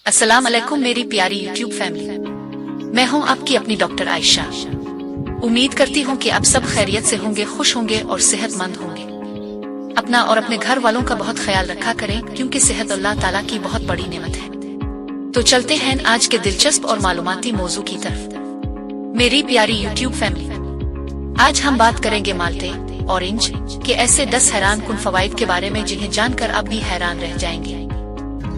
अस्सलाम अलैकुम मेरी प्यारी यूट्यूब फैमिली, मैं हूं आपकी अपनी डॉक्टर आयशा। उम्मीद करती हूं कि आप सब खैरियत से होंगे, खुश होंगे और सेहतमंद होंगे। अपना और अपने घर वालों का बहुत ख्याल रखा करें, क्योंकि सेहत अल्लाह ताला की बहुत बड़ी नेमत है। तो चलते हैं आज के दिलचस्प और मालूमाती मौजू की तरफ। मेरी प्यारी यूट्यूब फैमिली, आज हम बात करेंगे माल्टे, ऑरेंज के ऐसे 10 हैरान कुन फवाइद के बारे में जिन्हें जानकर आप भी हैरान रह जाएंगे।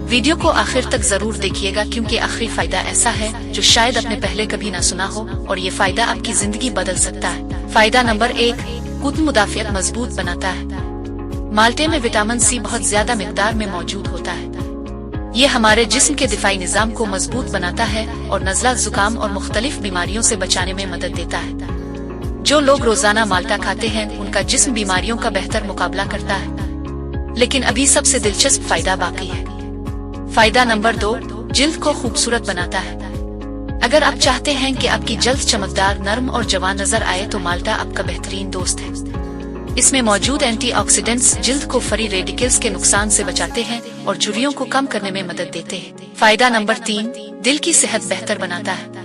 वीडियो को आखिर तक जरूर देखिएगा, क्योंकि आखिरी फायदा ऐसा है जो शायद आपने पहले कभी ना सुना हो और ये फायदा आपकी जिंदगी बदल सकता है। फायदा नंबर 1, कूद मुदाफियत मजबूत बनाता है। माल्टे में विटामिन सी बहुत ज्यादा मिकदार में मौजूद होता है। ये हमारे जिस्म के दिफाई निजाम को मजबूत बनाता है और नज़ला, जुकाम और मुख्तलिफ बीमारियों से बचाने में मदद देता है। जो लोग रोजाना माल्टा खाते हैं उनका जिस्म बीमारियों का बेहतर मुकाबला करता है। लेकिन अभी सबसे दिलचस्प फायदा बाकी है। फायदा नंबर 2, जिल्द को खूबसूरत बनाता है। अगर आप चाहते हैं कि आपकी जल्द चमकदार, नरम और जवान नजर आए तो माल्टा आपका बेहतरीन दोस्त है। इसमें मौजूद एंटीऑक्सीडेंट्स जिल्द को फ्री रेडिकल्स के नुकसान से बचाते हैं और झुर्रियों को कम करने में मदद देते हैं। फायदा नंबर 3, दिल की सेहत बेहतर बनाता है।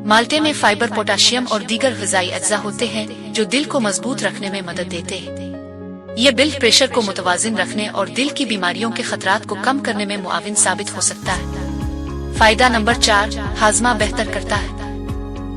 माल्टे में फाइबर, पोटाशियम और दीगर ग़िज़ाई अज्जा होते हैं जो दिल को मजबूत रखने में मदद देते हैं। ये ब्लड प्रेशर को मुतवाजिन रखने और दिल की बीमारियों के खतरात को कम करने में मुआविन साबित हो सकता है। फायदा नंबर 4, हाजमा बेहतर करता है।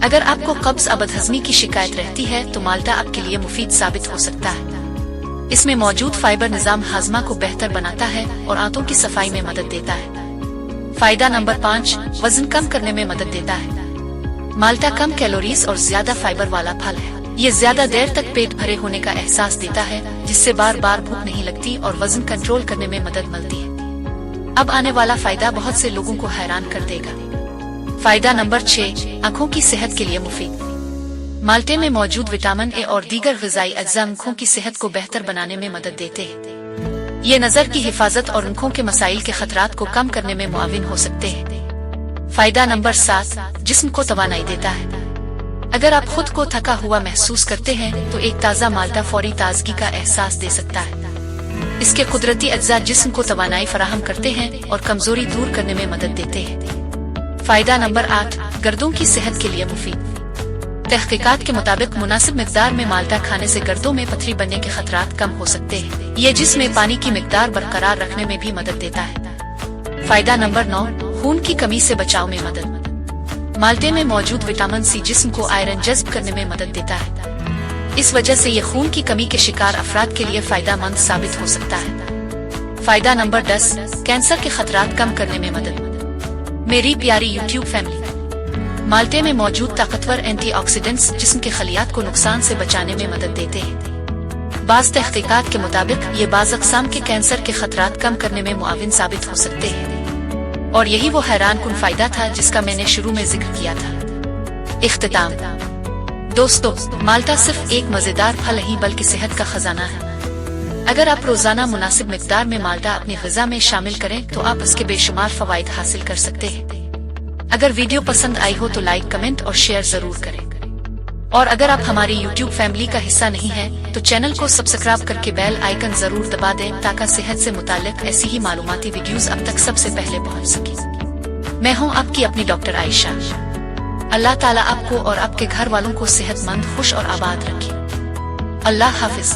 अगर आपको कब्ज, बदहजमी की शिकायत रहती है तो माल्टा आपके लिए मुफीद साबित हो सकता है। इसमें मौजूद फाइबर निजाम हाजमा को बेहतर बनाता है और आंतों की सफाई में मदद देता है। फायदा नंबर 5, वजन कम करने में मदद देता है। माल्टा कम कैलोरीज और ज्यादा फाइबर वाला फल है। ये ज्यादा देर तक पेट भरे होने का एहसास देता है, जिससे बार बार भूख नहीं लगती और वजन कंट्रोल करने में मदद मिलती है। अब आने वाला फायदा बहुत से लोगों को हैरान कर देगा। फायदा नंबर 6, आंखों की सेहत के लिए मुफीद। माल्टे में मौजूद विटामिन ए और दीगर ग़िज़ाई अज्जा आंखों की सेहत को बेहतर बनाने में मदद देते हैं। ये नजर की हिफाजत और आंखों के मसाइल के खतरात को कम करने में मुआविन हो सकते हैं। फायदा नंबर 7, जिस्म को तवानाई देता है। अगर आप खुद को थका हुआ महसूस करते हैं तो एक ताज़ा माल्टा फौरी ताजगी का एहसास दे सकता है। इसके कुदरती अज्जा जिस्म को तवानाई फराहम करते हैं और कमजोरी दूर करने में मदद देते हैं। फायदा नंबर 8, गर्दों की सेहत के लिए मुफीद। तहकीकात के मुताबिक मुनासिब मिकदार में माल्टा खाने से गर्दों में पथरी बनने के खतरात कम हो सकते हैं। ये जिस्म में पानी की मिकदार बरकरार रखने में भी मदद देता है। फायदा नंबर 9, खून की कमी से बचाव में मदद। माल्टे में मौजूद विटामिन सी जिस्म को आयरन जज्ब करने में मदद देता है। इस वजह से ये खून की कमी के शिकार अफराद के लिए फायदेमंद साबित हो सकता है। फायदा नंबर 10, कैंसर के खतरात कम करने में मदद। मेरी प्यारी यूट्यूब फैमिली, माल्टे में मौजूद ताकतवर एंटीऑक्सीडेंट्स जिस्म के खलियात को नुकसान से बचाने में मदद देते हैं। बाज़ तहकीकात के मुताबिक ये बाज़ अक़साम के कैंसर के खतरात कम करने में मुआविन साबित हो सकते हैं। और यही वो हैरान कुन फायदा था जिसका मैंने शुरू में जिक्र किया था। इख्तिताम, दोस्तों, माल्टा सिर्फ एक मजेदार फल नहीं बल्कि सेहत का खजाना है। अगर आप रोजाना मुनासिब मिकदार में माल्टा अपनी ग़िज़ा में शामिल करें तो आप इसके बेशुमार फवाइद हासिल कर सकते हैं। अगर वीडियो पसंद आई हो तो लाइक, कमेंट और शेयर जरूर करें। और अगर आप हमारी यूट्यूब फैमिली का हिस्सा नहीं है तो चैनल को सब्सक्राइब करके बेल आइकन जरूर दबा दें, ताकि सेहत से मुताल्लिक ऐसी ही मालूमाती वीडियोस अब तक सबसे पहले पहुंच सके। मैं हूं आपकी अपनी डॉक्टर आयशा। अल्लाह ताला आपको और आपके घर वालों को सेहतमंद, खुश और आबाद रखे। अल्लाह हाफिज।